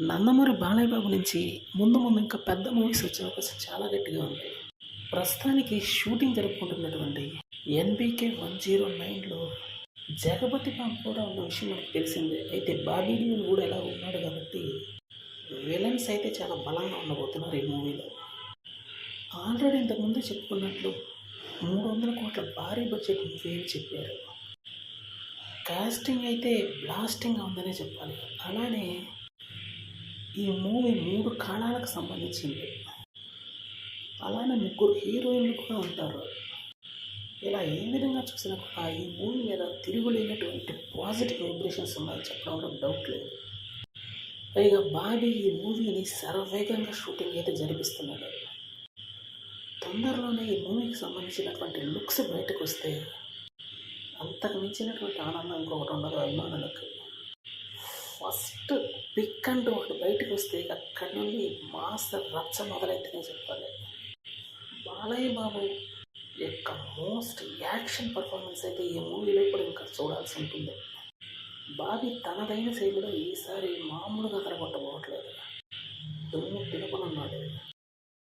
నందమూరి బాలయ్య బాబు నుంచి ముందు ముందు ఇంకా పెద్ద మూవీస్ వచ్చే అవకాశం చాలా గట్టిగా ఉంది. ప్రస్తుతానికి షూటింగ్ జరుపుకుంటున్నటువంటి ఎన్బీకే 109లో జగపతి బాబు కూడా ఉన్న విషయం మనకు తెలిసిందే. అయితే బాబీ డియోల్ కూడా ఎలా ఉన్నాడు కాబట్టి విలన్స్ అయితే చాలా బలంగా ఉండబోతున్నారు ఈ మూవీలో. ఆల్రెడీ ఇంతకుముందు చెప్పుకున్నట్లు 300 కోట్ల భారీ బడ్జెట్ మూవీ అని చెప్పారు. కాస్టింగ్ అయితే బ్లాస్టింగ్గా ఉందనే చెప్పాలి. అలానే ఈ మూవీ 3 కాలాలకు సంబంధించింది. అలానే 3 హీరోయిన్లు కూడా ఉంటారు. ఇలా ఏ విధంగా చూసినా కూడా ఈ మూవీ మీద తిరుగులేనటువంటి పాజిటివ్ వైబ్రేషన్స్ ఉన్నాయని చెప్పడంలో డౌట్ లేదు. పైగా బాబీ ఈ మూవీని శరవేగంగా షూటింగ్ అయితే జరిపిస్తున్నాడు. తొందరలోనే ఈ మూవీకి సంబంధించినటువంటి లుక్స్ బయటకు వస్తే అంతకు మించినటువంటి ఆనందం ఇంకొకటి ఉండదు అభిమానులకు. ఫస్ట్ పిక్ అంటూ ఒకటి బయటకు వస్తే అక్కడి నుండి మాస్ రచ్చ మొదలైతేనే చెప్పాలి. బాలయ్య బాబు యొక్క మోస్ట్ యాక్షన్ పర్ఫార్మెన్స్ అయితే ఈ మూవీలో కూడా ఇంకా చూడాల్సి ఉంటుంది. బాబీ తనదైన శైలిలో ఈసారి మామూలుగా కనబట్టబోవట్లేదు.